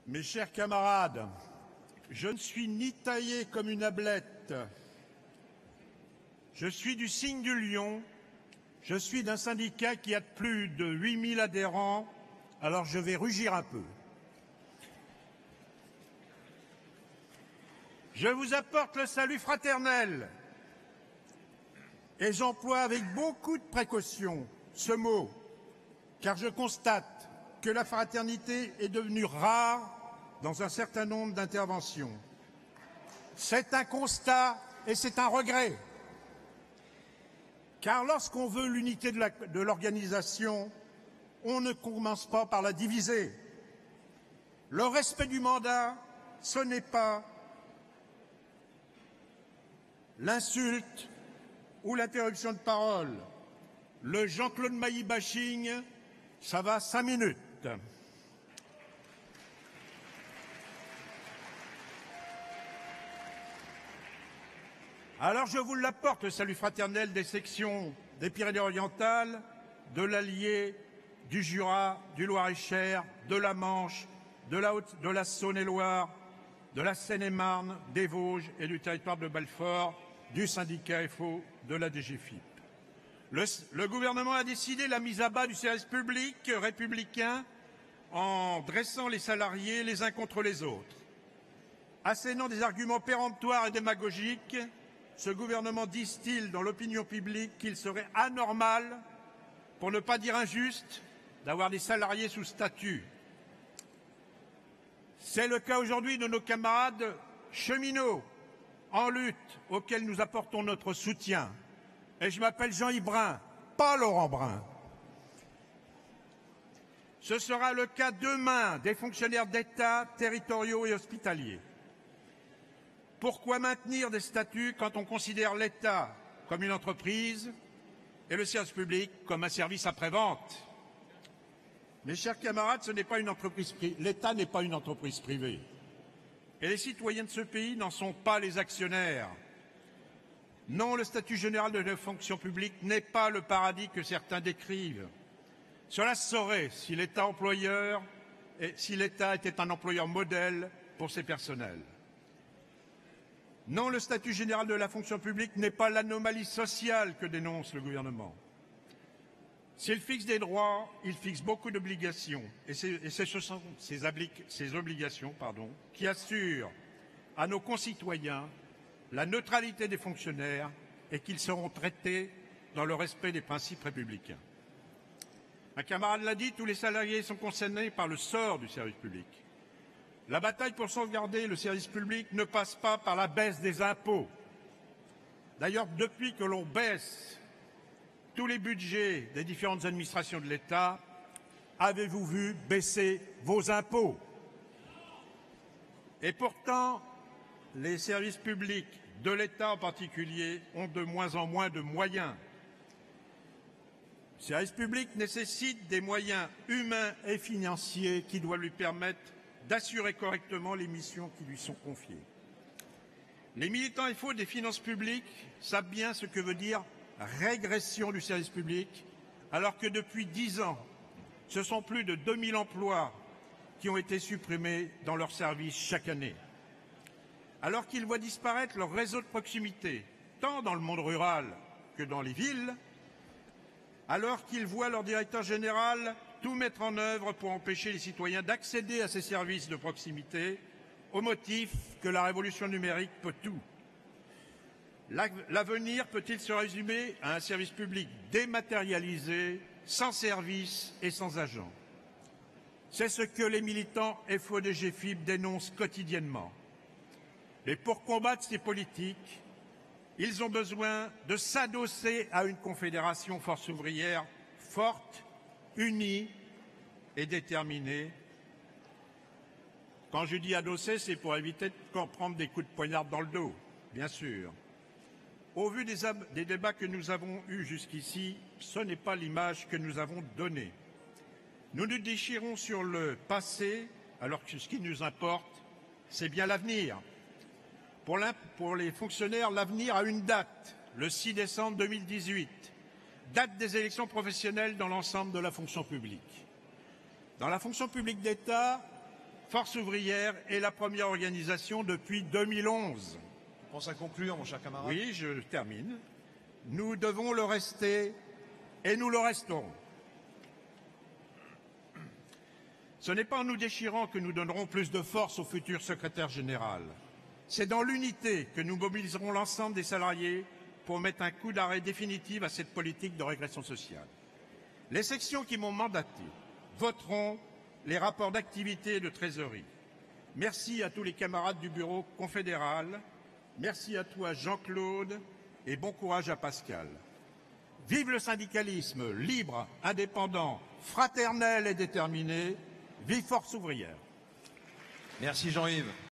Mes chers camarades, je ne suis ni taillé comme une ablette. Je suis du signe du lion. Je suis d'un syndicat qui a plus de 8000 adhérents, alors je vais rugir un peu. Je vous apporte le salut fraternel. Et j'emploie avec beaucoup de précaution ce mot, car je constate que la fraternité est devenue rare dans un certain nombre d'interventions. C'est un constat et c'est un regret. Car lorsqu'on veut l'unité de l'organisation, on ne commence pas par la diviser. Le respect du mandat, ce n'est pas l'insulte ou l'interruption de parole. Le Jean-Claude Mailly bashing, ça va 5 minutes. Alors je vous l'apporte, le salut fraternel des sections des Pyrénées-Orientales, de l'Allier, du Jura, du Loir-et-Cher, de la Manche, de la Saône-et-Loire, de la Seine-et-Marne, des Vosges et du territoire de Belfort, du syndicat FO, de la DGFIP. Le gouvernement a décidé la mise à bas du service public républicain en dressant les salariés les uns contre les autres. Assénant des arguments péremptoires et démagogiques, ce gouvernement distille dans l'opinion publique qu'il serait anormal, pour ne pas dire injuste, d'avoir des salariés sous statut. C'est le cas aujourd'hui de nos camarades cheminots en lutte, auxquels nous apportons notre soutien. Et je m'appelle Jean-Yves Brun, pas Laurent Brun. Ce sera le cas demain des fonctionnaires d'État, territoriaux et hospitaliers. Pourquoi maintenir des statuts quand on considère l'État comme une entreprise et le service public comme un service après-vente? Mes chers camarades, l'État n'est pas une entreprise privée. Et les citoyens de ce pays n'en sont pas les actionnaires. Non, le statut général de la fonction publique n'est pas le paradis que certains décrivent. Cela se saurait si l'État était un employeur modèle pour ses personnels. Non, le statut général de la fonction publique n'est pas l'anomalie sociale que dénonce le gouvernement. S'il fixe des droits, il fixe beaucoup d'obligations. Et ce sont ces obligations qui assurent à nos concitoyens la neutralité des fonctionnaires et qu'ils seront traités dans le respect des principes républicains. Un camarade l'a dit, tous les salariés sont concernés par le sort du service public. La bataille pour sauvegarder le service public ne passe pas par la baisse des impôts. D'ailleurs, depuis que l'on baisse tous les budgets des différentes administrations de l'État, avez-vous vu baisser vos impôts? Et pourtant, les services publics, de l'État en particulier, ont de moins en moins de moyens. Le service public nécessite des moyens humains et financiers qui doivent lui permettre d'assurer correctement les missions qui lui sont confiées. Les militants FO des finances publiques savent bien ce que veut dire régression du service public, alors que depuis 10 ans, ce sont plus de 2000 emplois qui ont été supprimés dans leurs services chaque année. Alors qu'ils voient disparaître leur réseau de proximité, tant dans le monde rural que dans les villes, alors qu'ils voient leur directeur général tout mettre en œuvre pour empêcher les citoyens d'accéder à ces services de proximité, au motif que la révolution numérique peut tout. L'avenir peut-il se résumer à un service public dématérialisé, sans service et sans agents? C'est ce que les militants FO-DGFIP dénoncent quotidiennement. Mais pour combattre ces politiques, ils ont besoin de s'adosser à une confédération force ouvrière forte, unie et déterminée. Quand je dis adosser, c'est pour éviter de prendre des coups de poignard dans le dos, bien sûr. Au vu des débats que nous avons eus jusqu'ici, ce n'est pas l'image que nous avons donnée. Nous nous déchirons sur le passé, alors que ce qui nous importe, c'est bien l'avenir. Pour les fonctionnaires, l'avenir a une date, le 6 décembre 2018, date des élections professionnelles dans l'ensemble de la fonction publique. Dans la fonction publique d'État, Force ouvrière est la première organisation depuis 2011. Je pense à conclure, mon cher camarade. Oui, je termine. Nous devons le rester et nous le resterons. Ce n'est pas en nous déchirant que nous donnerons plus de force au futur secrétaire général. C'est dans l'unité que nous mobiliserons l'ensemble des salariés pour mettre un coup d'arrêt définitif à cette politique de régression sociale. Les sections qui m'ont mandaté voteront les rapports d'activité et de trésorerie. Merci à tous les camarades du bureau confédéral. Merci à toi, Jean-Claude, et bon courage à Pascal. Vive le syndicalisme libre, indépendant, fraternel et déterminé. Vive Force ouvrière. Merci Jean-Yves.